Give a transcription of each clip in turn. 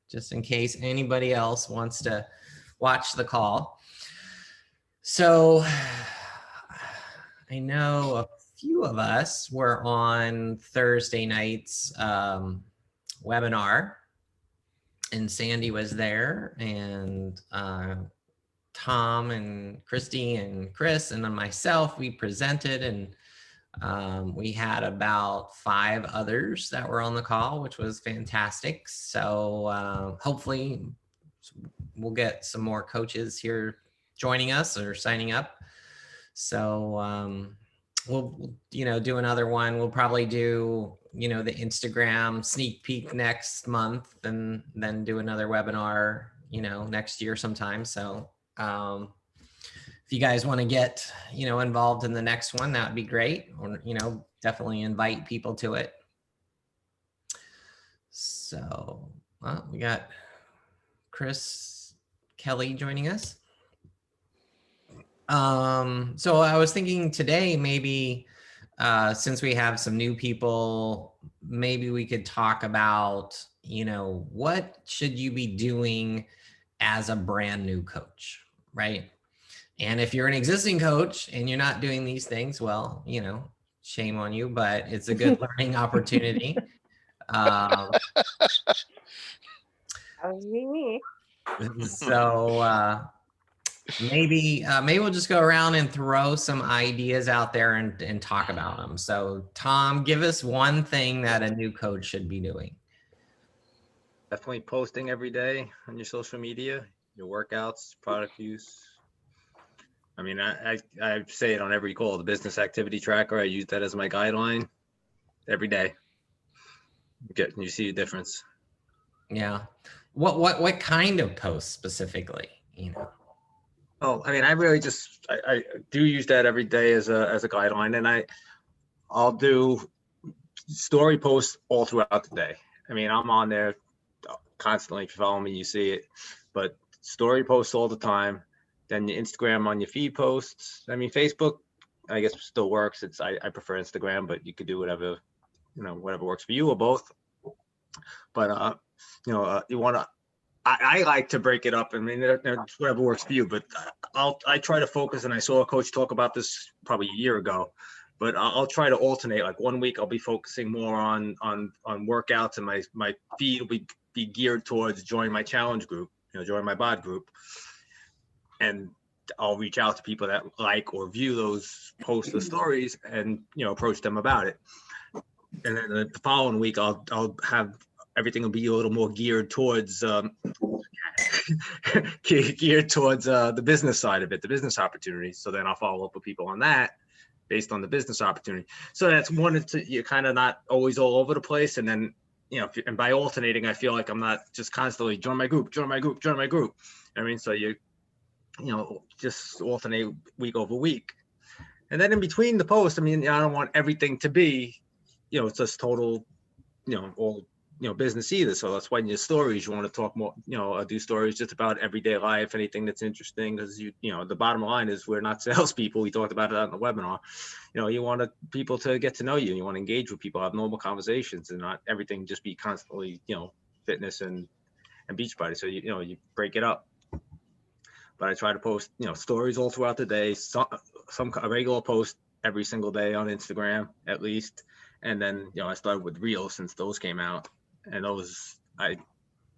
just in case anybody else wants to watch the call. So I know a few of us were on Thursday night's webinar, and Sandy was there, and Tom and Christy and Chris and then myself, we presented, and we had about 5 others that were on the call, which was fantastic. So hopefully we'll get some more coaches here joining us or signing up. So we'll do another one. We'll probably do the Instagram sneak peek next month, and then do another webinar next year sometime. So if you guys want to get involved in the next one, that would be great. Or definitely invite people to it. So we got Chris Kelly joining us. So I was thinking today, maybe since we have some new people, maybe we could talk about what should you be doing as a brand new coach, right? And if you're an existing coach and you're not doing these things, well, shame on you, but it's a good learning opportunity. That would be me. So maybe we'll just go around and throw some ideas out there and talk about them. So Tom, give us one thing that a new coach should be doing. Definitely posting every day on your social media, your workouts, product use. I mean, I say it on every call, the business activity tracker. I use that as my guideline every day. You see a difference. Yeah. What kind of posts specifically, Oh, I mean, I really just, I do use that every day as a guideline, and I'll do story posts all throughout the day. I mean, I'm on there constantly. If you follow me, you see it, but story posts all the time. Then your Instagram on your feed posts. I mean, Facebook, I guess still works. I prefer Instagram, but you could do whatever, whatever works for you or both. But you want to. I like to break it up. I mean, whatever works for you, but I try to focus, and I saw a coach talk about this probably a year ago, but I'll try to alternate. Like one week I'll be focusing more on workouts, and my feed will be geared towards join my challenge group, join my bod group. And I'll reach out to people that like or view those posts or stories and, approach them about it. And then the following week, I'll have everything will be a little more geared towards the business side of it, the business opportunities. So then I'll follow up with people on that based on the business opportunity. So that's one, you're kind of not always all over the place. And then, and by alternating, I feel like I'm not just constantly join my group. I mean, so just alternate week over week. And then in between the posts, I mean, I don't want everything to be, it's just total, all, business either. So that's why in your stories, you want to talk more, do stories just about everyday life, anything that's interesting. Because the bottom line is we're not salespeople. We talked about it on the webinar. You want people to get to know you. You want to engage with people, have normal conversations, and not everything just be constantly, fitness and beach party. So you break it up. But I try to post, stories all throughout the day, a regular post every single day on Instagram, at least. And then, I started with Reels since those came out. And those, I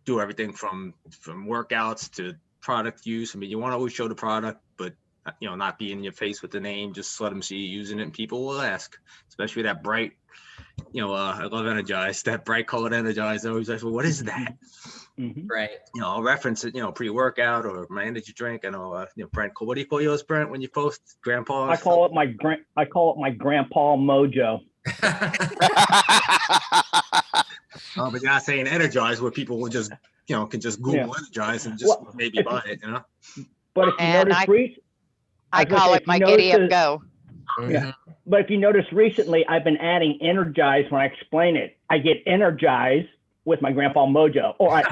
do everything from workouts to product use. I mean, you want to always show the product, but, not be in your face with the name, just let them see you using it, and people will ask, especially that bright, I love Energize, that bright colored Energize. I always ask, well, what is that? Mm-hmm. Right. I'll reference it, pre-workout or my energy drink. I know, Brent, what do you call yours, Brent, when you post grandpa? I call it my grandpa mojo. Oh, but you're not saying Energize, where people will just, can just Google Energize and just maybe buy it, But if you notice, I call it my Giddy Up Go. Yeah. But if you notice recently, I've been adding Energize when I explain it. I get energized with my grandpa mojo, or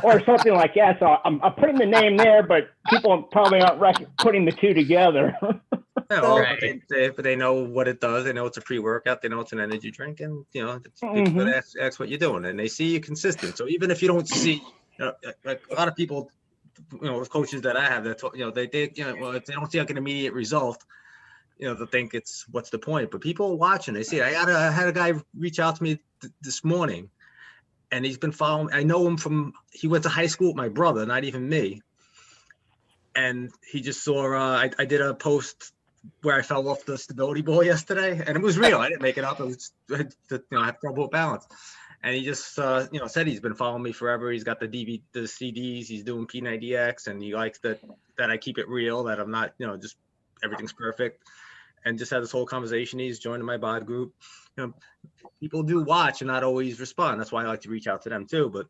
or something like that. So I'm putting the name there, but people probably aren't putting the two together. Yeah, So- well, Right. but they know what it does. They know it's a pre-workout. They know it's an energy drink, and people Mhm. ask what you're doing, and they see you consistent. So even if you don't see, like a lot of people, with coaches that I have, that they well, if they don't see like an immediate result, they think it's what's the point. But people are watching. They see. I had a guy reach out to me this morning, and he's been following. I know him he went to high school with my brother, not even me. And he just saw I did a post where I fell off the stability ball yesterday, and it was real. I didn't make it up. It was I have trouble with balance. And he just said he's been following me forever. He's got the CDs. He's doing P90X, and he likes that I keep it real. That I'm not just everything's perfect. And just had this whole conversation. He's joining my bod group. People do watch and not always respond. That's why I like to reach out to them too. But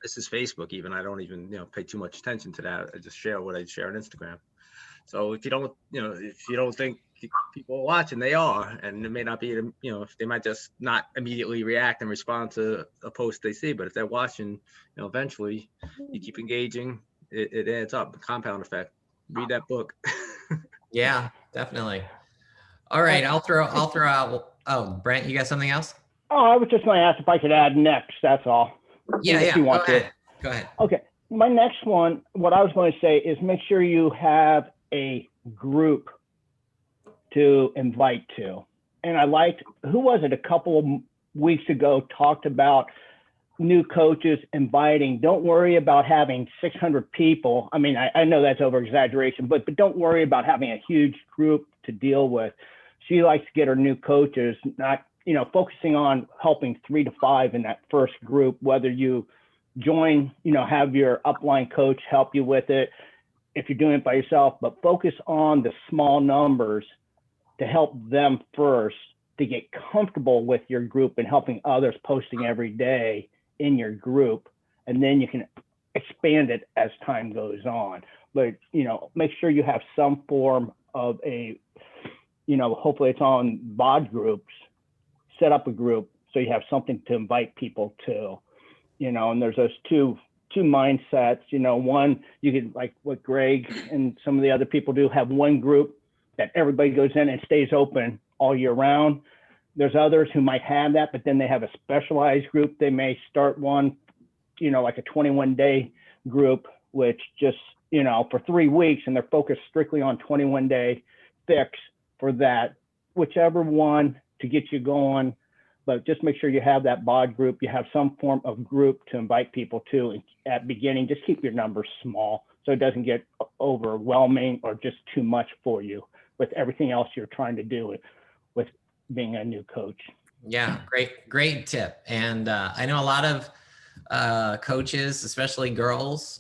this is Facebook. Even I don't even pay too much attention to that. I just share what I share on Instagram. So if you don't think people are watching, they are, and it may not be if they might just not immediately react and respond to a post they see, but if they're watching, eventually you keep engaging, it adds up. Compound effect. Read that book. Yeah, definitely. All right, I'll throw out. Oh, Brent, you got something else? Oh, I was just going to ask if I could add next. That's all. Yeah, If yeah. you Go want to. ahead. Go ahead. Okay. My next one, what I was going to say is make sure you have a group to invite to. And I liked, who was it a couple of weeks ago talked about new coaches inviting. Don't worry about having 600 people. I mean, I know that's over exaggeration, but don't worry about having a huge group to deal with. She likes to get her new coaches, not, focusing on helping 3 to 5 in that first group, whether you join, have your upline coach help you with it if you're doing it by yourself, but focus on the small numbers to help them first to get comfortable with your group and helping others posting every day in your group. And then you can expand it as time goes on. But, make sure you have some form of a, hopefully it's on bod groups, set up a group so you have something to invite people to. And there's those two mindsets. One, you could, like what Greg and some of the other people do, have one group that everybody goes in and stays open all year round. There's others who might have that, but then they have a specialized group. They may start one, like a 21-day group, which just, for 3 weeks, and they're focused strictly on 21-day fix for that, whichever one to get you going. But just make sure you have that bod group. You have some form of group to invite people to. And at beginning, just keep your numbers small so it doesn't get overwhelming or just too much for you with everything else you're trying to do with being a new coach. Yeah, great tip. And I know a lot of coaches, especially girls,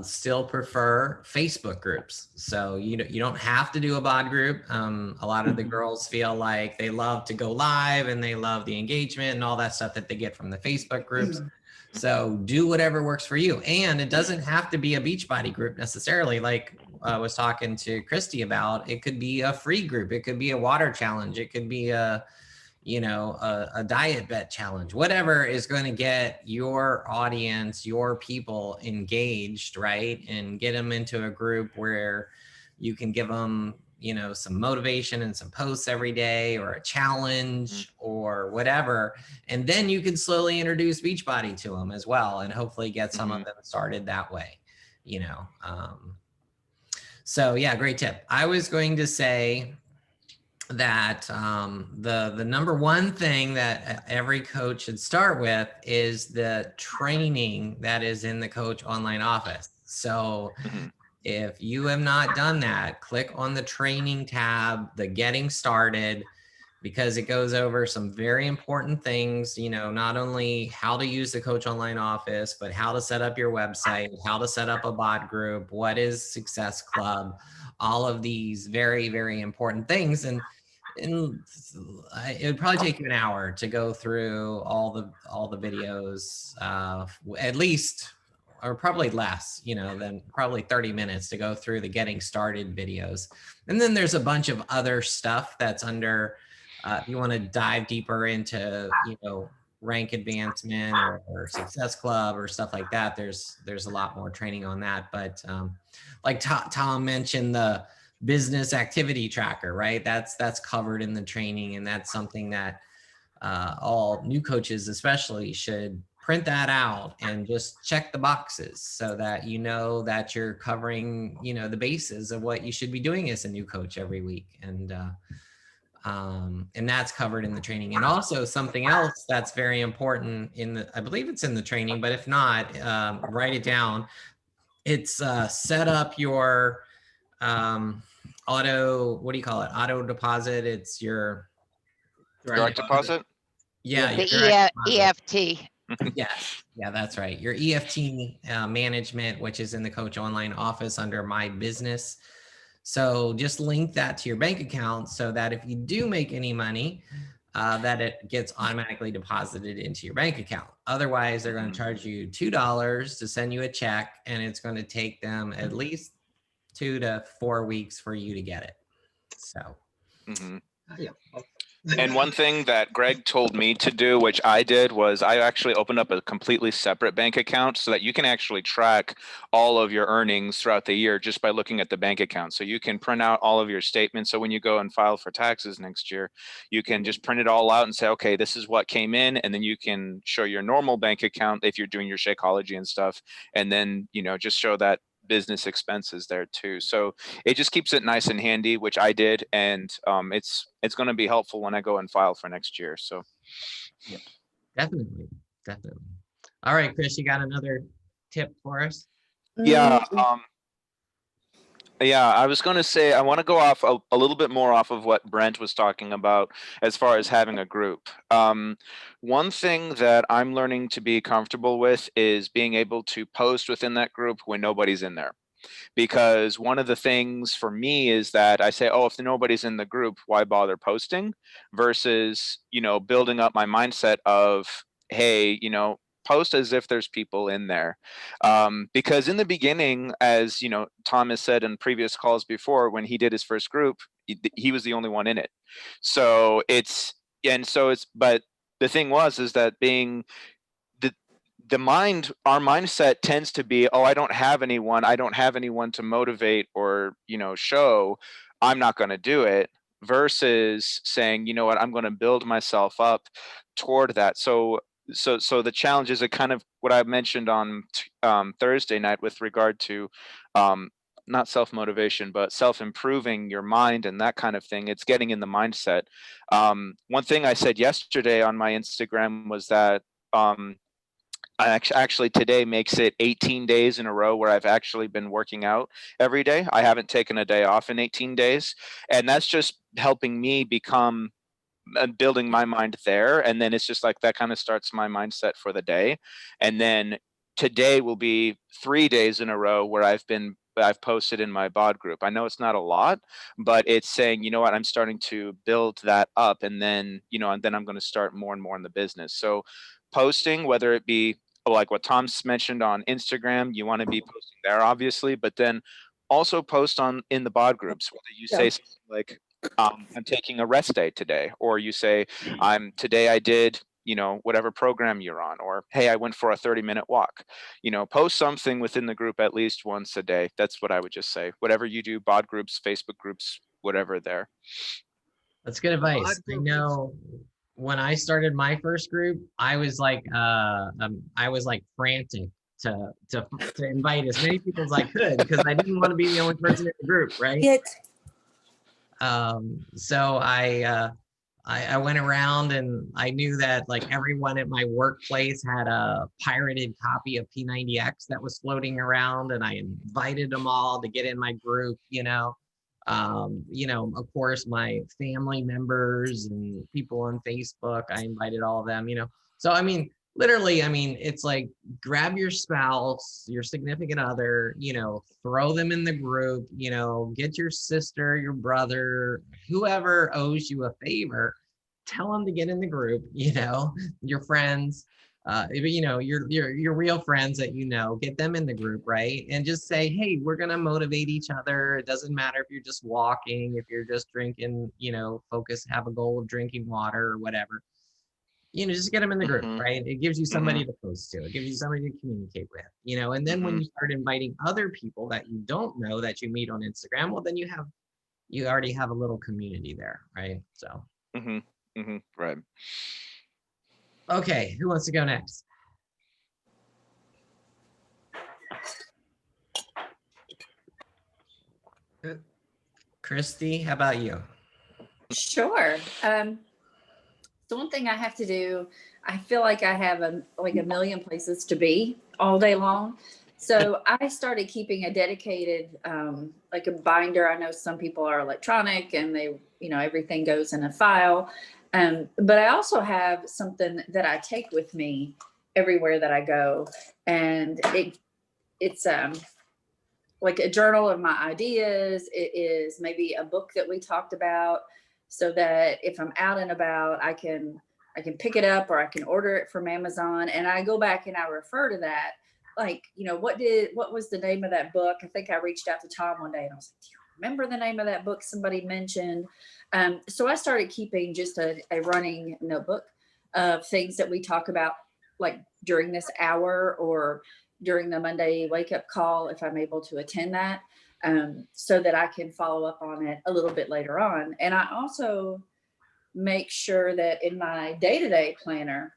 still prefer Facebook groups. So you don't have to do a bod group. A lot of the girls feel like they love to go live and they love the engagement and all that stuff that they get from the Facebook groups. So do whatever works for you. And it doesn't have to be a Beachbody group necessarily. Like I was talking to Christy about, it could be a free group. It could be a water challenge. It could be a diet bet challenge, whatever is going to get your audience, your people engaged, right? And get them into a group where you can give them, some motivation and some posts every day or a challenge or whatever. And then you can slowly introduce Beachbody to them as well. And hopefully get some of them started that way, So yeah, great tip. I was going to say that the number one thing that every coach should start with is the training that is in the Coach Online Office. So if you have not done that, click on the training tab, the getting started, because it goes over some very important things, not only how to use the Coach Online Office, but how to set up your website, how to set up a bot group, what is Success Club, all of these very, very important things. And it would probably take you an hour to go through all the videos, at least, or probably less, than probably 30 minutes to go through the getting started videos. And then there's a bunch of other stuff that's under, if you want to dive deeper into, rank advancement or Success Club or stuff like that, there's a lot more training on that. But like Tom mentioned, the business activity tracker, right? That's covered in the training, and that's something that all new coaches especially should print that out and just check the boxes so that you know that you're covering, you know, the bases of what you should be doing as a new coach every week. And that's covered in the training. And also something else that's very important in the, I believe it's in the training, but if not, write it down. It's set up your auto, what do you call it? Auto deposit. It's your Direct deposit? Yeah, The your direct deposit. EFT. Yes, yeah, that's right. Your EFT management, which is in the Coach Online office under My Business. So just link that to your bank account so that if you do make any money, that it gets automatically deposited into your bank account. Otherwise, they're going to charge you $2 to send you a check, and it's going to take them at least 2 to 4 weeks for you to get it. So. Yeah. And one thing that Greg told me to do, which I did, was I actually opened up a completely separate bank account so that you can actually track all of your earnings throughout the year just by looking at the bank account. So you can print out all of your statements. So when you go and file for taxes next year, you can just print it all out and say, okay, this is what came in. And then you can show your normal bank account if you're doing your Shakeology and stuff. And then, you know, just show that business expenses there too. So it just keeps it nice and handy, which I did. And it's going to be helpful when I go and file for next year. So yeah, definitely. All right, Chris, you got another tip for us? Yeah. Yeah, I was going to say, I want to go off a little bit more off of what Brent was talking about as far as having a group. One thing that I'm learning to be comfortable with is being able to post within that group when nobody's in there. Because one of the things for me is that I say, oh, if nobody's in the group, why bother posting? Versus, you know, building up my mindset of, hey, you know, post as if there's people in there. Because in the beginning, as you know, Tom has said in previous calls before, when he did his first group, he was the only one in it. So but the thing is that being our mindset tends to be, oh, I don't have anyone to motivate or, you know, show, I'm not going to do it, versus saying, you know what, I'm going to build myself up toward that. So the challenge is kind of what I mentioned on Thursday night with regard to not self-motivation, but self-improving your mind and that kind of thing. It's getting in the mindset. One thing I said yesterday on my Instagram was that actually today makes it 18 days in a row where I've actually been working out every day. I haven't taken a day off in 18 days. And that's just helping me become building my mind there. And then it's just like that kind of starts my mindset for the day. And then today will be 3 days in a row where I've posted in my bod group. I know it's not a lot, but it's saying, you know what, I'm starting to build that up. And then, you know, and then I'm going to start more and more in the business. So posting, whether it be like what Tom's mentioned on Instagram, you want to be posting there, obviously, but then also post in the bod groups, whether you say something like, I'm taking a rest day today, or you say, today I did, you know, whatever program you're on, or, hey, I went for a 30-minute walk. You know, post something within the group at least once a day. That's what I would just say. Whatever you do, bod groups, Facebook groups, whatever there. That's good advice. I know when I started my first group, I was like frantic to invite as many people as I could, because I didn't want to be the only person in the group, right? So I went around, and I knew that like everyone at my workplace had a pirated copy of P90X that was floating around, and I invited them all to get in my group, you know. Of course, my family members and people on Facebook, I invited all of them, you know. So, I mean, literally, it's like grab your spouse, your significant other, you know, throw them in the group, you know, get your sister, your brother, whoever owes you a favor, tell them to get in the group, you know, your friends, you know, your real friends that, you know, get them in the group, right? And just say, hey, we're going to motivate each other. It doesn't matter if you're just walking, if you're just drinking, you know, have a goal of drinking water or whatever. You know, just get them in the group, right? It gives you somebody to post to. It gives you somebody to communicate with, you know. And then when you start inviting other people that you don't know that you meet on Instagram, well, then you have you already have a little community there, right? So, Right. okay, who wants to go next? Christy, how about you? Sure. So one thing I have to do, I feel like I have like a million places to be all day long. So I started keeping a dedicated, like a binder. I know some people are electronic and they, everything goes in a file. But I also have something that I take with me everywhere that I go. And it's like a journal of my ideas. It is maybe a book that we talked about, so that if I'm out and about, I can pick it up or I can order it from Amazon, and I go back and I refer to that. Like, what was the name of that book? I think I reached out to Tom one day and I was like, do you remember the name of that book somebody mentioned? So I started keeping just a running notebook of things that we talk about, like during this hour or during the Monday wake up call, if I'm able to attend that, so that I can follow up on it a little bit later on. And I also make sure that in my day-to-day planner,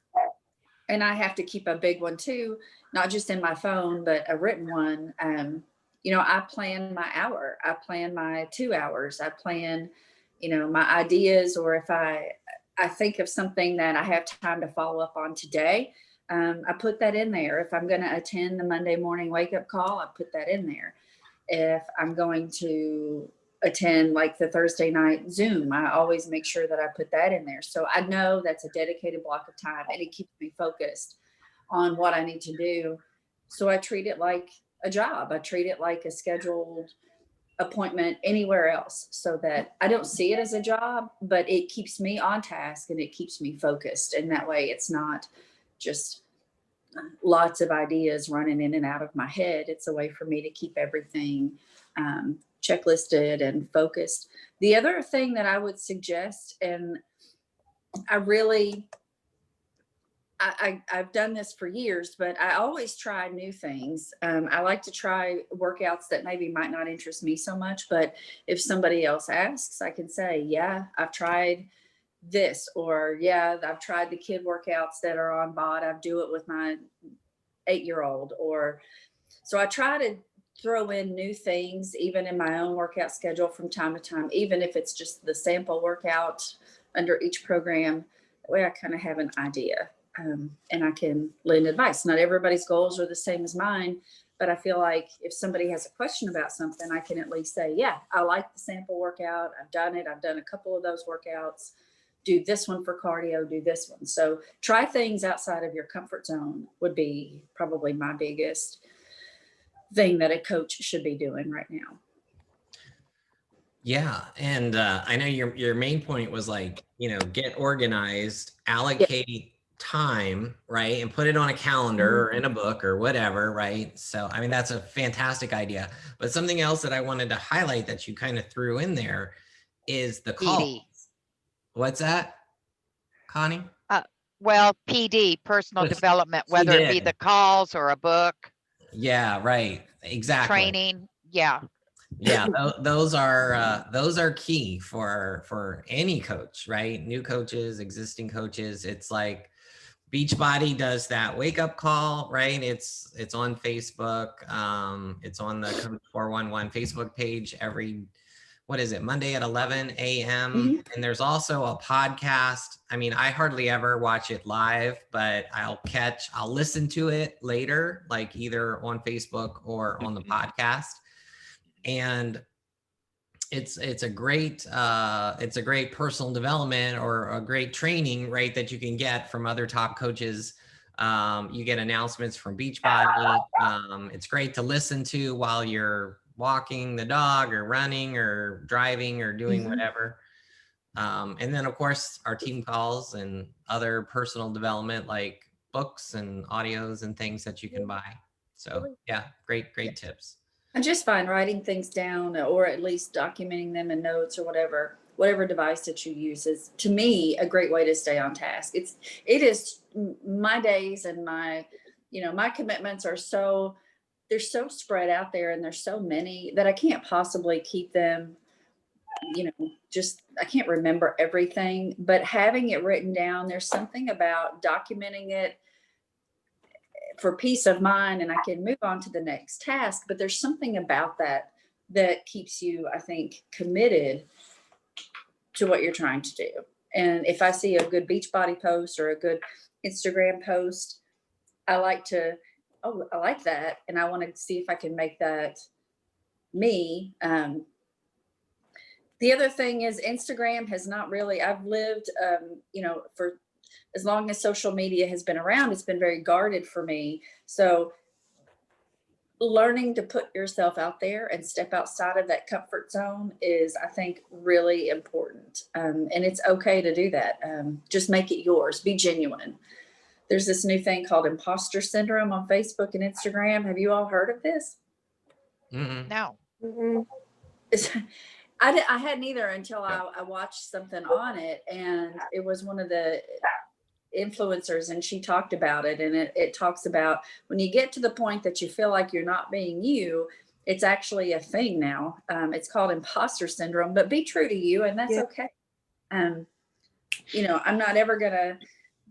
and I have to keep a big one too, not just in my phone, but a written one. I plan my hour, I plan my 2 hours, I plan, my ideas, or if I think of something that I have time to follow up on today, I put that in there. If I'm going to attend the Monday morning wake up call, I put that in there. If I'm going to attend like the Thursday night Zoom, I always make sure that I put that in there. So I know that's a dedicated block of time and it keeps me focused on what I need to do. So I treat it like a job. I treat it like a scheduled appointment anywhere else, so that I don't see it as a job, but it keeps me on task and it keeps me focused. And that way it's not just lots of ideas running in and out of my head. It's a way for me to keep everything checklisted and focused. The other thing that I would suggest, and I've done this for years, but I always try new things. I like to try workouts that maybe might not interest me so much, but if somebody else asks, I can say, yeah, I've tried this, or yeah, I've tried the kid workouts that are on BOD. I do it with my 8-year-old, or so I try to throw in new things, even in my own workout schedule from time to time, even if it's just the sample workout under each program. That way I kind of have an idea, and I can lend advice. Not everybody's goals are the same as mine, but I feel like if somebody has a question about something, I can at least say, yeah, I like the sample workout. I've done it. I've done a couple of those workouts. Do this one for cardio, do this one. So try things outside of your comfort zone would be probably my biggest thing that a coach should be doing right now. Yeah, and I know your main point was like, get organized, allocate time, right, and put it on a calendar or in a book or whatever, right? So I mean, that's a fantastic idea. But something else that I wanted to highlight that you kind of threw in there is the call. PD. What's that, Connie? Well, PD, personal Yes, development, she whether it be did. the calls or a book, Yeah, right. Exactly. training. Yeah. Yeah, those are key for any coach, right? New coaches, existing coaches. It's like Beachbody does that wake up call, right? It's on Facebook. It's on the Coach 411 Facebook page every, what is it, Monday at 11 a.m. And there's also a podcast. I mean, I hardly ever watch it live, but I'll listen to it later, like either on Facebook or on the podcast. And it's a great personal development or a great training, right, that you can get from other top coaches. You get announcements from Beachbody. It's great to listen to while you're walking the dog or running or driving or doing whatever. And then of course our team calls and other personal development like books and audios and things that you can buy. So yeah, great tips. I just find writing things down, or at least documenting them in notes or whatever device that you use, is to me a great way to stay on task. It is my days and my commitments are they're so spread out there, and there's so many that I can't possibly keep them just, I can't remember everything, but having it written down, there's something about documenting it for peace of mind, and I can move on to the next task. But there's something about that keeps you, I think, committed to what you're trying to do. And if I see a good Beachbody post or a good Instagram post, I like that. And I want to see if I can make that me. The other thing is Instagram has not really, I've lived, for as long as social media has been around, it's been very guarded for me. So learning to put yourself out there and step outside of that comfort zone is, I think, really important. And it's okay to do that. Just make it yours. Be genuine. There's this new thing called imposter syndrome on Facebook and Instagram. Have you all heard of this? Mm-mm. No. Mhm. I hadn't either until I watched something on it, and it was one of the influencers, and she talked about it. And it talks about when you get to the point that you feel like you're not being you, it's actually a thing now. It's called imposter syndrome, but be true to you, and that's Yeah. okay. I'm not ever gonna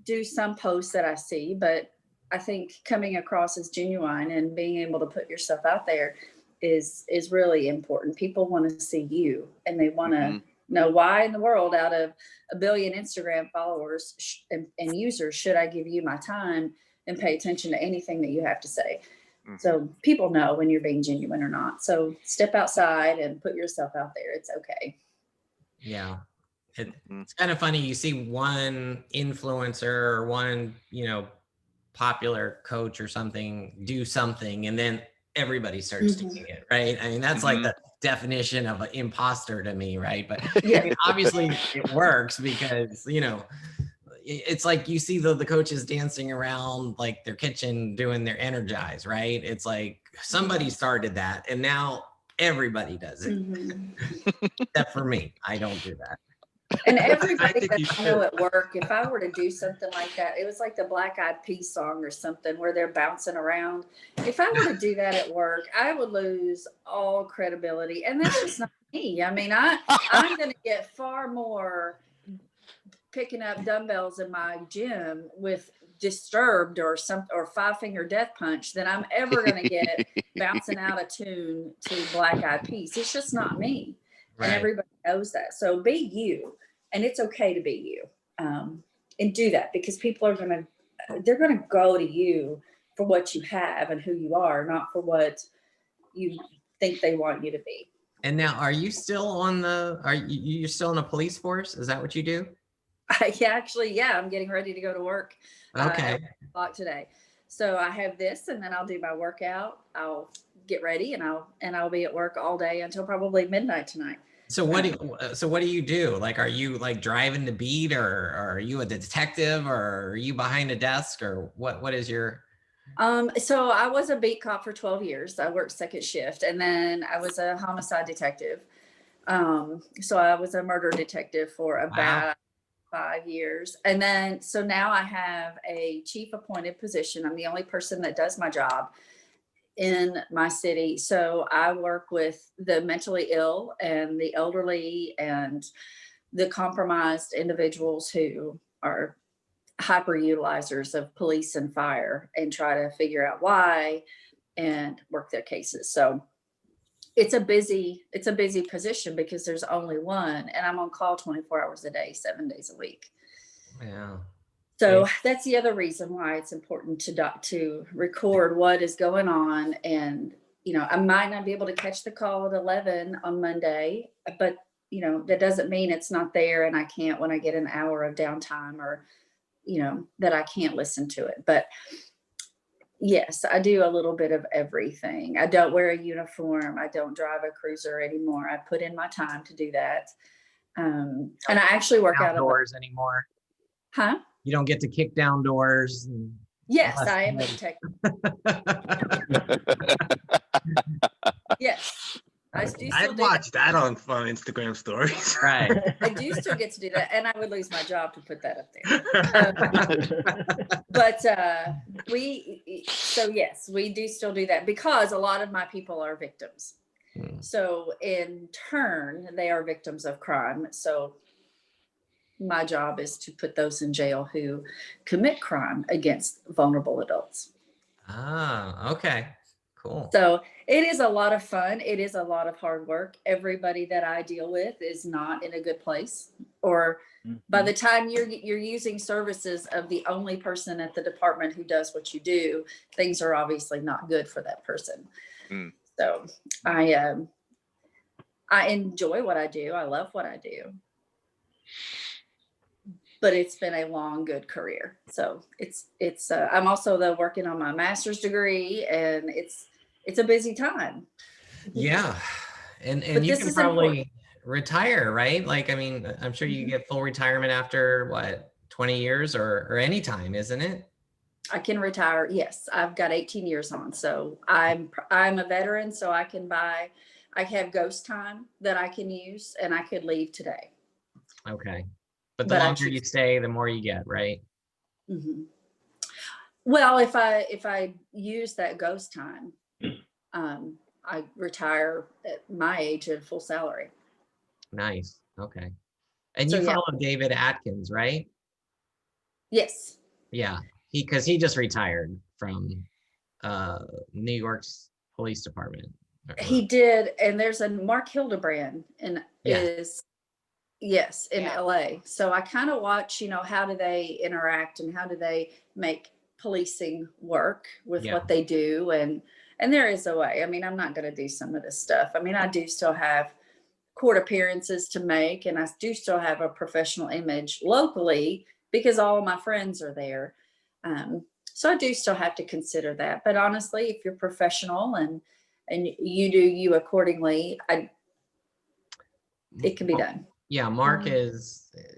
do some posts that I see, but I think coming across as genuine and being able to put yourself out there is really important. People want to see you, and they want to Mhm. know, why in the world, out of 1 billion Instagram followers and users, should I give you my time and pay attention to anything that you have to say? Mhm. So people know when you're being genuine or not. So step outside and put yourself out there. It's okay. Yeah. Mhm. It's kind of funny. You see one influencer or one, popular coach or something do something, and then everybody starts Mhm. doing it, right? I mean, that's like Mhm. the definition of an imposter to me, right? But Yeah. I mean, obviously it works because, it's like you see the coaches dancing around like their kitchen doing their energize, right? It's like somebody started that, and now everybody does it, Mhm. except for me. I don't do that. And I everybody think you that I know should. at work, if I were to do something like that, it was like the Black Eyed Peas song or something where they're bouncing around. If I were to do that at work, I would lose all credibility. And that's just not me. I mean, I'm going to get far more picking up dumbbells in my gym with Disturbed or 5 Finger Death Punch than I'm ever going to get bouncing out of tune to Black Eyed Peas. It's just not me. And Right. everybody knows that. So be you, and it's okay to be you, and do that, because people are they're going to go to you for what you have and who you are, not for what you think they want you to be. And now, are you still you're still in a police force? Is that what you do? I'm getting ready to go to work. Okay. At 1 o'clock today. So I have this, and then I'll do my workout. I'll get ready, and I'll be at work all day until probably midnight tonight. So what do you do? Like, are you like driving the beat, or are you a detective, or are you behind a desk, or what is your? So I was a beat cop for 12 years. I worked second shift, and then I was a homicide detective. So I was a murder detective for about 5 years. And then, so now I have a chief appointed position. I'm the only person that does my job in my city. So I work with the mentally ill and the elderly and the compromised individuals who are hyper utilizers of police and fire, and try to figure out why and work their cases. So it's a busy position because there's only one, and I'm on call 24 hours a day, 7 days a week. Yeah. So that's the other reason why it's important to record what is going on. And, I might not be able to catch the call at 11 on Monday, but, that doesn't mean it's not there and I can't when I get an hour of downtime, or, that I can't listen to it. But yes, I do a little bit of everything. I don't wear a uniform. I don't drive a cruiser anymore. I put in my time to do that. And I actually work out of Outdoors anymore. Huh? You don't get to kick down doors. Yes, Unless I am a somebody- detective. Yes, I do still I'd do watch that on fun Instagram stories. Right. I do still get to do that, and I would lose my job to put that up there. But yes, we do still do that because a lot of my people are victims. So in turn, they are victims of crime. So my job is to put those in jail who commit crime against vulnerable adults. Ah, okay, cool. So it is a lot of fun. It is a lot of hard work. Everybody that I deal with is not in a good place, or by the time you're using services of the only person at the department who does what you do, things are obviously not good for that person. Mm. So I enjoy what I do. I love what I do. But it's been a long, good career. So I'm also working on my master's degree, and it's a busy time. Yeah, and But you this can is probably important. retire, right? Like, I mean, I'm sure you get full retirement after what, 20 years or any time, isn't it? I can retire. Yes, I've got 18 years on. So I'm a veteran, so I have ghost time that I can use, and I could leave today. Okay, but the But I longer you choose. stay, the more you get, right? Mhm. Well, if I use that ghost time, I retire at my age at full salary. Nice. Okay. And So you yeah, follow David Atkins, right? yes, Yeah. Because he just retired from New York's police department. he did. And there's a Mark Hildebrand, and Yeah. yes, in Yeah. LA. So I kind of watch, how do they interact and how do they make policing work with Yeah. what they do, and there is a way. I mean, I'm not going to do some of this stuff. I mean, I do still have court appearances to make, and I do still have a professional image locally because all of my friends are there. So I do still have to consider that. But honestly, if you're professional and you do you accordingly, it can be done. Yeah, Mark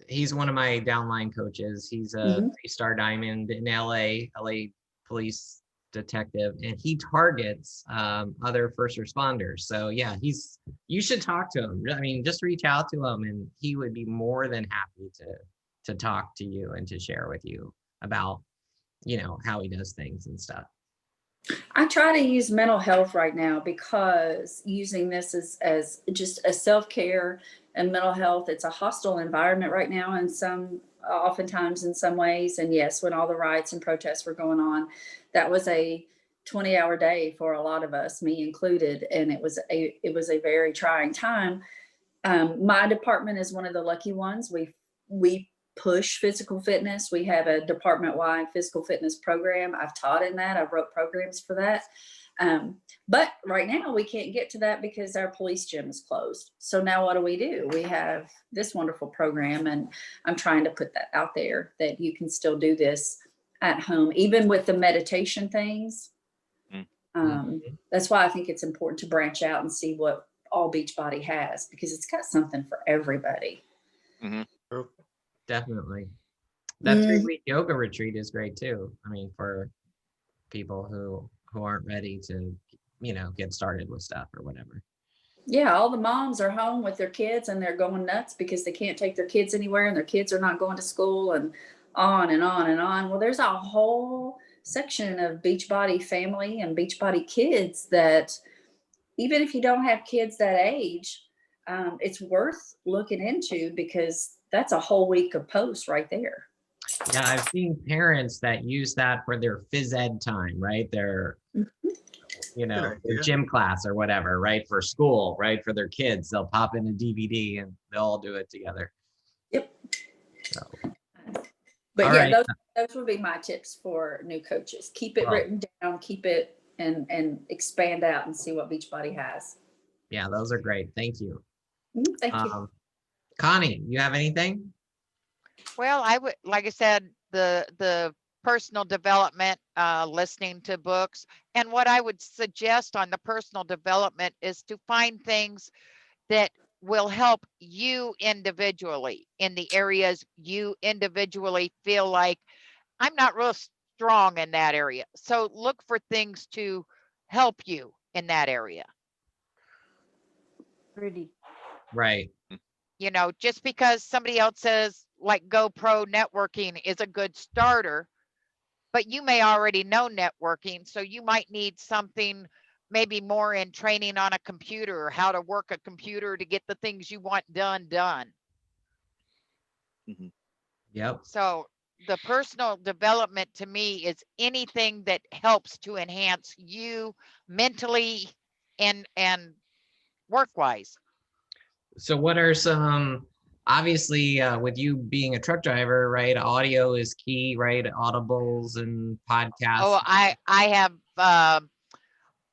he's one of my downline coaches. He's a Mhm. 3-star diamond in LA police detective, and he targets other first responders. So yeah, you should talk to him. I mean, just reach out to him and he would be more than happy to talk to you and to share with you about, how he does things and stuff. I try to use mental health right now because using this as just a self-care and mental health, it's a hostile environment right now in oftentimes in some ways. And yes, when all the riots and protests were going on, that was a 20-hour day for a lot of us, me included. And it was a very trying time. My department is one of the lucky ones. We push physical fitness. We have a department-wide physical fitness program. I've taught in that. I've wrote programs for that. But right now we can't get to that because our police gym is closed. So now what do? We have this wonderful program, and I'm trying to put that out there that you can still do this at home, even with the meditation things. That's why I think it's important to branch out and see what all Beachbody has, because it's got something for everybody. Definitely. That 3-week yoga retreat is great too. I mean, for people who aren't ready to, get started with stuff or whatever. Yeah, all the moms are home with their kids and they're going nuts because they can't take their kids anywhere and their kids are not going to school, and on and on and on. Well, there's a whole section of Beachbody family and Beachbody kids that even if you don't have kids that age, it's worth looking into because that's a whole week of posts right there. Yeah, I've seen parents that use that for their phys ed time, right? Their, their gym class or whatever, right? For school, right? For their kids, they'll pop in a DVD and they'll all do it together. Yep. So, but all yeah, right. those would be my tips for new coaches. Keep it written down, keep it and expand out and see what Beachbody has. Yeah, those are great. Thank you. Thank you. Connie, you have anything? Well, I would, like I said, the personal development, listening to books. And what I would suggest on the personal development is to find things that will help you individually in the areas you individually feel like I'm not real strong in that area. So look for things to help you in that area. Rudy. Right. Just because somebody else says like GoPro networking is a good starter, but you may already know networking. So you might need something maybe more in training on a computer or how to work a computer to get the things you want done. Yep. So the personal development to me is anything that helps to enhance you mentally and work-wise. So what are some, obviously, with you being a truck driver, right? Audio is key, right? Audibles and podcasts. Oh, I have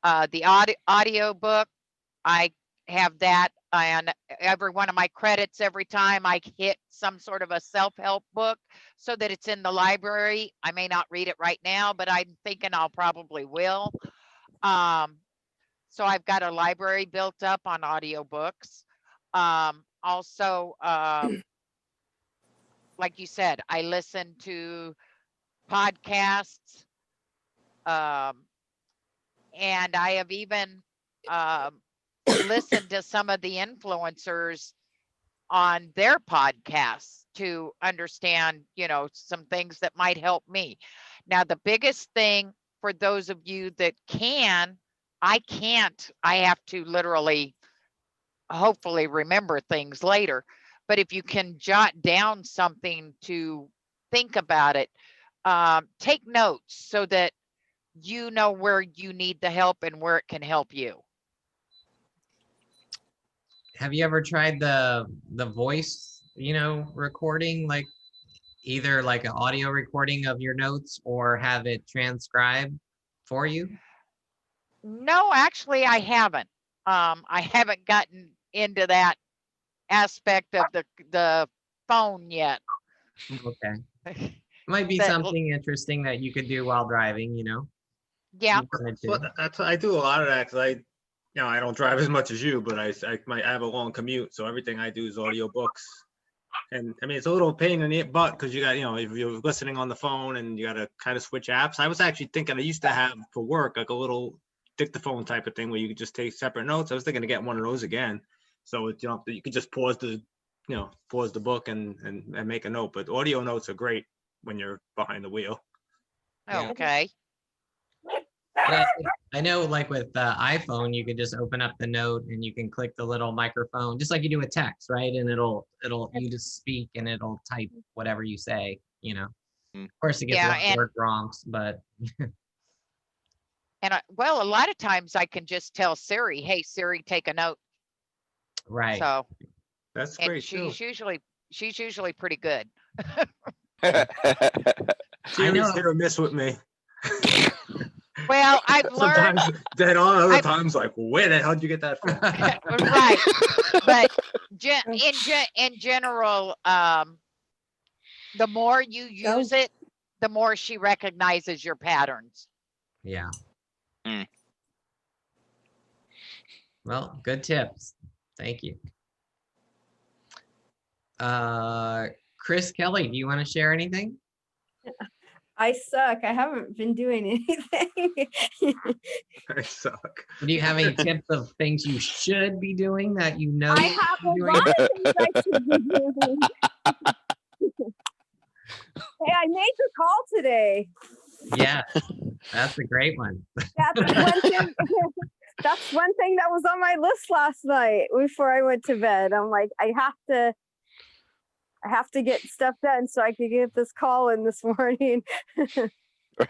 the audio book. I have that on every one of my credits every time I hit some sort of a self-help book so that it's in the library. I may not read it right now, but I'm thinking I'll probably will. So I've got a library built up on audiobooks. Also, like you said, I listen to podcasts. And I have even listened to some of the influencers on their podcasts to understand, some things that might help me. Now, the biggest thing for those of you that I can't, I have to literally, hopefully remember things later. But if you can jot down something to think about it, take notes so that you know where you need the help and where it can help you. Have you ever tried the voice, recording, like either like an audio recording of your notes or have it transcribed for you? No, actually, I haven't. I haven't gotten into that aspect of the phone yet. Okay. Might be That- something interesting that you could do while driving, Yeah. You wanted to. Well, I do a lot of that because I don't drive as much as you, but I have a long commute, so everything I do is audiobooks. And I mean, it's a little pain in the butt because you got, if you're listening on the phone and you got to kind of switch apps. I was actually thinking I used to have for work like a little dictaphone type of thing where you could just take separate notes. I was thinking to get one of those again, so you could just pause the book and make a note. But audio notes are great when you're behind the wheel. Yeah. Okay. But I know, like with the iPhone, you could just open up the note and you can click the little microphone, just like you do with text, right? And you just speak and it'll type whatever you say, Of course, it gets a lot of work wrongs, but And a lot of times I can just tell Siri, "Hey Siri, take a note." right. So That's and great too. she's usually pretty good. Siri's hit or miss with me. Well, I've learned Sometimes dead on, other times like, where the hell did you get that from? right, but in general, the more you use it, the more she recognizes your patterns. Yeah. Mm. Well, good tips. Thank you. Chris Kelly, do you want to share anything? I suck. I haven't been doing anything. I suck. Do you have any tips of things you should be doing that you know? I have a you're doing? lot of things I should be doing. Hey, I made the call today. Yeah, that's a great one. That's one thing that was on my list last night before I went to bed. I'm like, I have to get stuff done so I could get this call in this morning.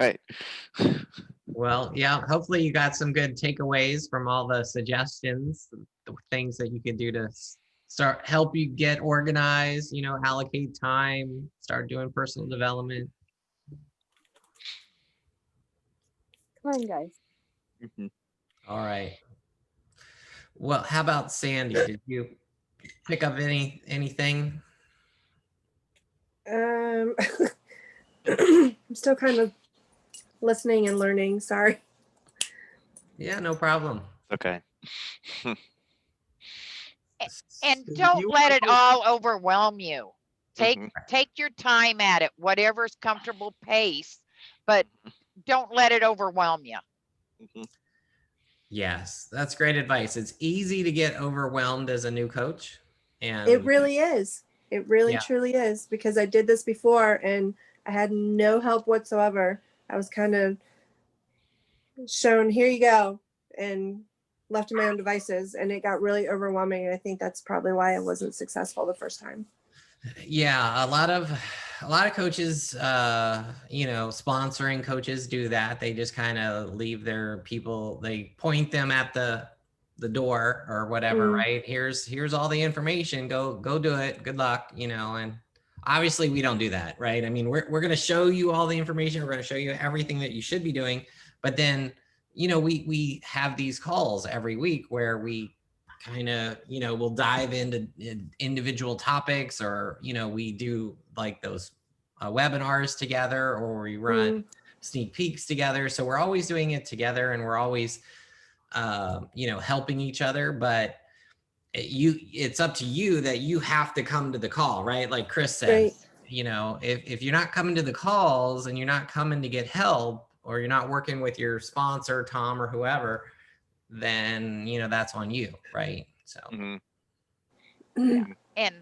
Right. Well, yeah, hopefully you got some good takeaways from all the suggestions, the things that you could do to help you get organized, allocate time, start doing personal development. Come on, guys. Mm-hmm. All right. Well, how about Sandy? Did you pick up anything? I'm still kind of listening and learning. Sorry. Yeah, no problem. Okay. And don't let it all overwhelm you. Take your time at it, whatever's comfortable pace, but don't let it overwhelm you. Yes, that's great advice. It's easy to get overwhelmed as a new coach. And It really is. It really Yeah. truly is, because I did this before and I had no help whatsoever. I was kind of shown, here you go. and left to my own devices, and it got really overwhelming. And I think that's probably why I wasn't successful the first time. Yeah, a lot of coaches, you know, sponsoring coaches do that. They just kind of leave their people, they point them at the door or whatever, Mm. right? Here's all the information. Go do it. Good luck, you know. And obviously we don't do that, right? I mean, we're going to show you all the information. We're going to show you everything that you should be doing. But then, you know, we have these calls every week where we kind of, you know, we'll dive into individual topics, or, you know, we do like those webinars together, or we run sneak peeks together. So we're always doing it together, and we're always, you know, helping each other. But it's up to you that you have to come to the call, right? Like Chris said, Right. you know, if you're not coming to the calls and you're not coming to get help, or you're not working with your sponsor, Tom or whoever, then, you know, that's on you, right? So And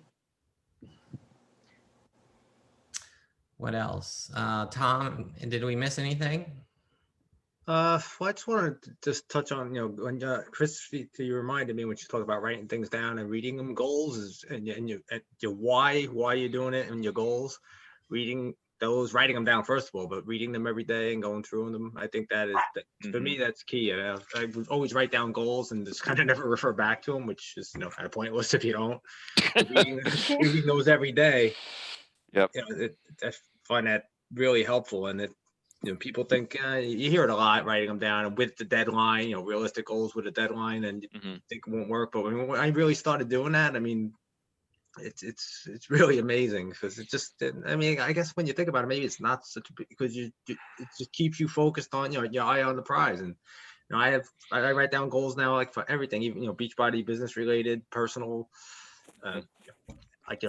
what else? Tom, did we miss anything? Well, I just wanted to just touch on, you know, when Chris, you reminded me when she talked about writing things down and reading them goals, and your why you're doing it, and your goals, reading those, writing them down first of all, but reading them every day and going through them. I think that is, for me, that's key. I would always write down goals and just kind of never refer back to them, which is, you know, kind of pointless if you don't. Reading those every day. Yep. You know, I find that really helpful, and you know, people think, you hear it a lot, writing them down and with the deadline, you know, realistic goals with a deadline, and you think it won't work. But when I really started doing that, I mean, it's really amazing, because it just, I mean, I guess when you think about it, maybe it's not such a big, because it just keeps you focused on, you know, your eye on the prize. And, you know, I write down goals now, like for everything, even, you know, Beachbody business related, personal, like, you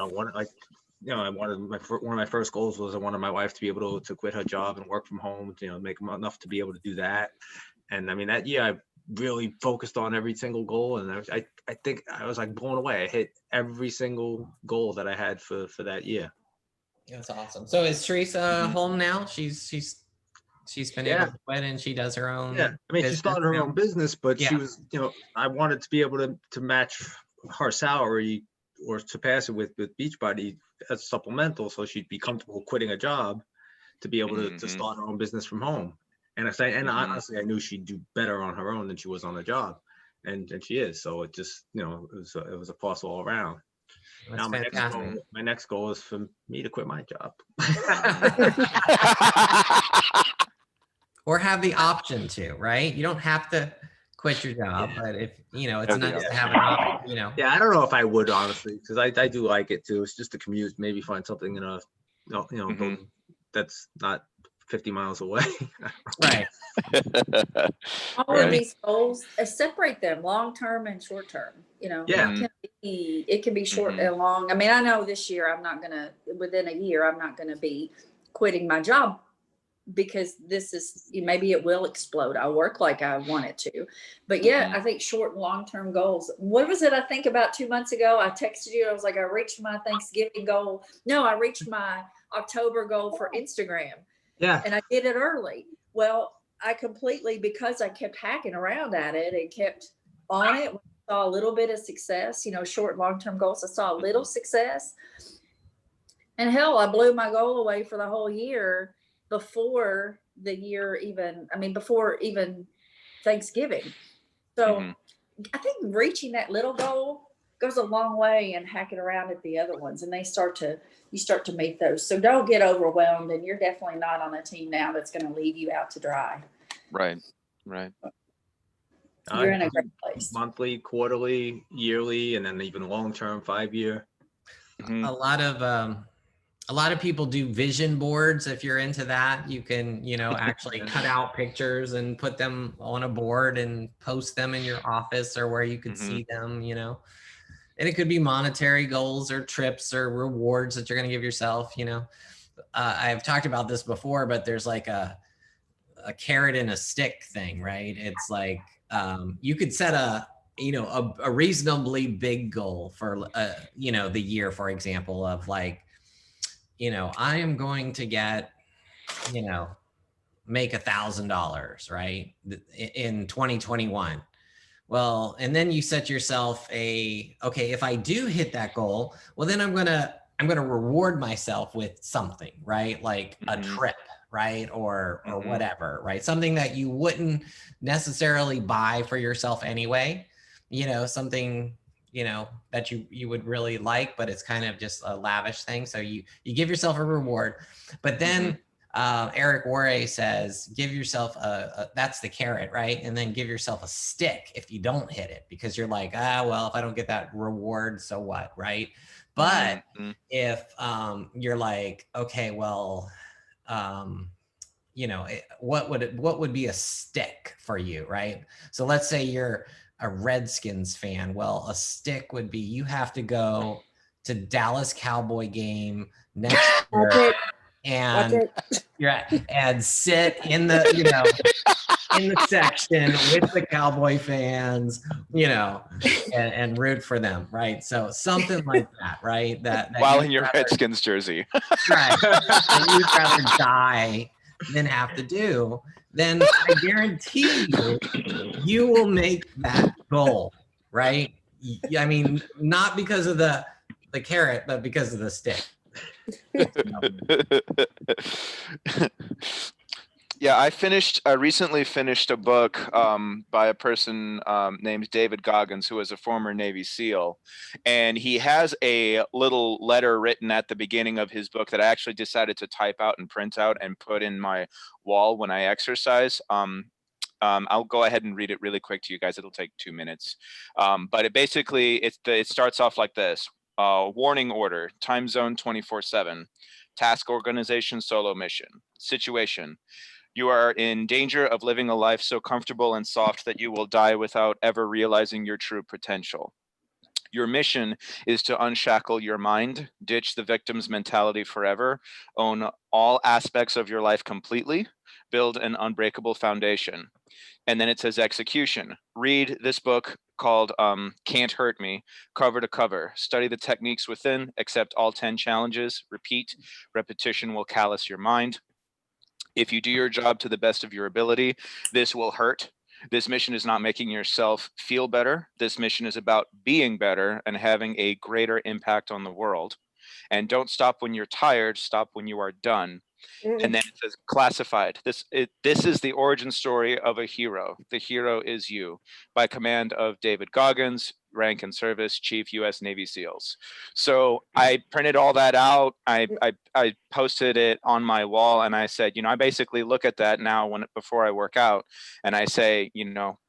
know, one of my first goals was I wanted my wife to be able to quit her job and work from home, you know, make enough to be able to do that. And I mean, that year I really focused on every single goal, and I think I was like blown away. I hit every single goal that I had for that year. That's awesome. So is Teresa home now? She's been able Yeah. to quit, and she does her own. Yeah, I mean, she business started her now? own business, but she Yeah. was, you know, I wanted to be able to match her salary or surpass it with Beachbody as supplemental, so she'd be comfortable quitting a job to be able to start her own business from home. And honestly, I knew she'd do better on her own than she was on the job, and she is. So it just, you know, it was a plus all around. That's Now fantastic. my next goal is for me to quit my job. Or have the option to, right? You don't have to quit your job, but if, you know, it's Have the nice to have an option, you know. Yeah, I don't know if I would, honestly, because I do like it too. It's just a commute. Maybe find something in a, you know, building that's not 50 miles away. Right. All Right. of these goals, separate them long-term and short-term, you know. Yeah. It can be short and long. I mean, I know this year within a year, I'm not gonna be quitting my job, because maybe it will explode. I'll work like I want it to. But yeah, I think short and long-term goals. What was it? I think about 2 months ago, I texted you. I was like, I reached my Thanksgiving goal. No, I reached my October goal for Instagram. Yeah. And I did it early. Well, I completely, because I kept hacking around at it and kept on it, saw a little bit of success, you know, short and long-term goals. I saw a little success. And hell, I blew my goal away for the whole year before even Thanksgiving. So I think reaching that little goal goes a long way, and hacking around at the other ones, and you start to meet those. So don't get overwhelmed, and you're definitely not on a team now that's going to leave you out to dry. Right. You're in a great place. Monthly, quarterly, yearly, and then even long-term, 5-year. A lot of people do vision boards. If you're into that, you can, you know, actually cut out pictures and put them on a board and post them in your office or where you could see them, you know. And it could be monetary goals or trips or rewards that you're going to give yourself, you know. I've talked about this before, but there's like a carrot and a stick thing, right? It's like you could set a reasonably big goal for, you know, the year, for example, of like, you know, I am going to get, you know, make $1,000, right? In 2021. Well, and then you set yourself okay, if I do hit that goal, well, then I'm going to reward myself with something, right? Like a trip, right? Or whatever, right? Something that you wouldn't necessarily buy for yourself anyway, something, that you would really like, but it's kind of just a lavish thing. So you give yourself a reward, but then Eric Worre says, give yourself that's the carrot, right? And then give yourself a stick if you don't hit it, because you're like, well, if I don't get that reward, so what, right? But if you're like, okay, well, what would be a stick for you, right? So let's say you're a Redskins fan. Well, a stick would be, you have to go to Dallas Cowboy game next year and and sit in the in the section with the Cowboy fans, and root for them, right? So something like that, right? That while in your Redskins jersey, right? That you'd rather die than have to do. Then I guarantee you will make that goal, right? I mean, not because of the carrot, but because of the stick. Yeah, I recently finished a book by a person named David Goggins, who was a former Navy SEAL. And he has a little letter written at the beginning of his book that I actually decided to type out and print out and put in my wall when I exercise. I'll go ahead and read it really quick to you guys. It'll take 2 minutes. But it starts off like this. Warning order, time zone 24/7, task organization, solo mission, situation. You are in danger of living a life so comfortable and soft that you will die without ever realizing your true potential. Your mission is to unshackle your mind, ditch the victim's mentality forever, own all aspects of your life completely, build an unbreakable foundation. And then it says execution. Read this book called Can't Hurt Me, cover to cover. Study the techniques within, accept all 10 challenges, repeat. Repetition will callous your mind. If you do your job to the best of your ability, this will hurt. This mission is not making yourself feel better. This mission is about being better and having a greater impact on the world. And don't stop when you're tired, stop when you are done. And then it says classified. This is the origin story of a hero. The hero is you, by command of David Goggins, rank and service, Chief U.S. Navy SEALs. So I printed all that out. I posted it on my wall, and I said, I basically look at that now before I work out, and I say,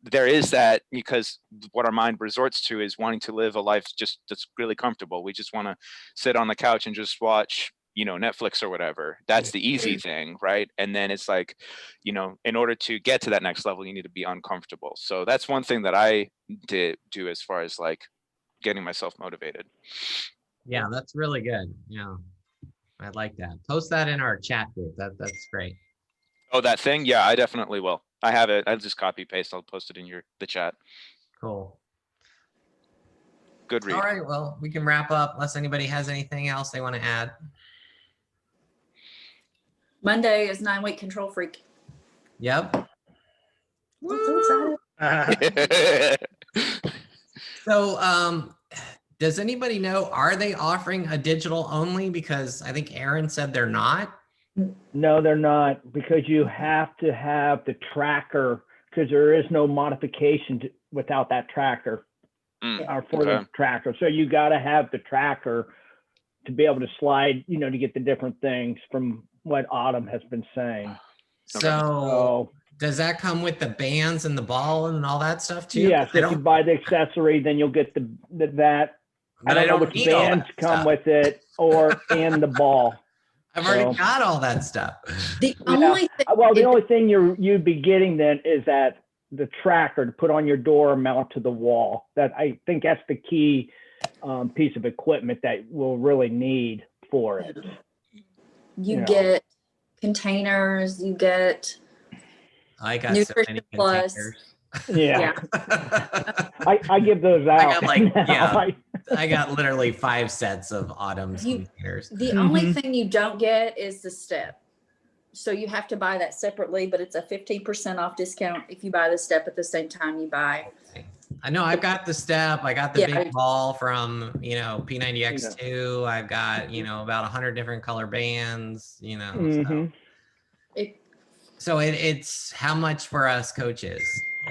there is that, because what our mind resorts to is wanting to live a life that's really comfortable. We just want to sit on the couch and just watch Netflix or whatever. That's the easy thing, right? And then it's like, in order to get to that next level, you need to be uncomfortable. So that's one thing that I did do as far as like getting myself motivated. Yeah, that's really good. Yeah, I like that. Post that in our chat group. That's great. Oh, that thing? Yeah, I definitely will. I have it. I'll just copy paste. I'll post it in the chat. Cool. Good read. All right, well, we can wrap up unless anybody has anything else they want to add. Monday is 9-week control freak. Yep. I'm so excited. So, does anybody know, are they offering a digital only? Because I think Aaron said they're not. No, they're not, because you have to have the tracker, because there is no modification without that tracker or for the tracker. So you got to have the tracker to be able to slide, to get the different things from what Autumn has been saying. So does that come with the bands and the ball and all that stuff too? Yes, if you buy the accessory, then you'll get that. But I don't know which need all bands that come stuff. with it and the ball. I've already got all that stuff. The only thing, the only thing you'd be getting then is that the tracker to put on your door, mount to the wall. That, I think that's the key piece of equipment that we'll really need for it. you get containers, you get I got so many Nutrition Plus. containers. Yeah. I give those out. I got like, now. I got literally 5 sets of Autumn's You- containers. The only thing you don't get is the step. So you have to buy that separately, but it's a 15% off discount if you buy the step at the same time you buy. Okay. I know I've got the step, I got the Yeah. big ball from, P90X2. I've got, about 100 different color bands, Mhm. so it's how much for us coaches?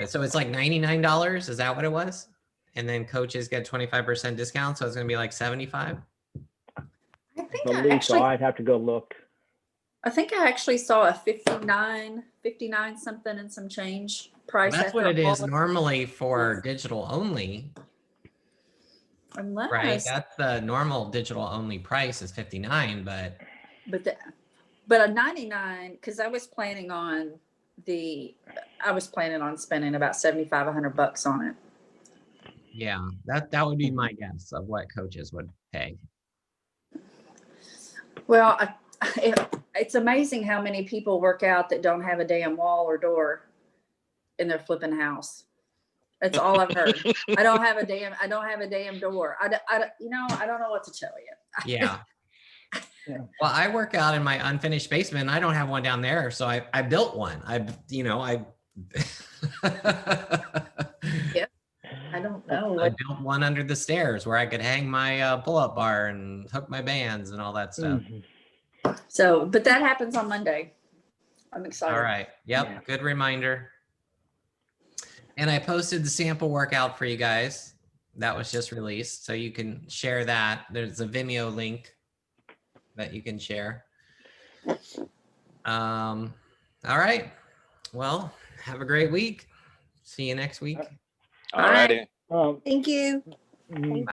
So it's like $99. Is that what it was? And then coaches get 25% discount. So it's going to be like 75. I think I I believe so. actually, I'd have to go look. I think I actually saw a 59 something and some change price. That's what after it all is of- normally for digital only, right? Unless, That's the normal digital only price is 59, but but a 99, because I was planning on spending about 75, $100 on it. yeah, that would be my guess of what coaches would pay. Well, it's amazing how many people work out that don't have a damn wall or door in their flipping house. That's all I've heard. I don't have a damn door. I don't know what to tell you. Yeah. Yeah. Well, I work out in my unfinished basement and I don't have one down there. So I built one. I I don't know. I built one under the stairs where I could hang my pull-up bar and hook my bands and all that stuff. Mhm. So, but that happens on Monday. I'm excited. All right. Yep. Yeah. Good reminder. And I posted the sample workout for you guys. That was just released. So you can share that. There's a Vimeo link that you can share. All right. Well, have a great week. See you next week. Alrighty. Thank you. Mm,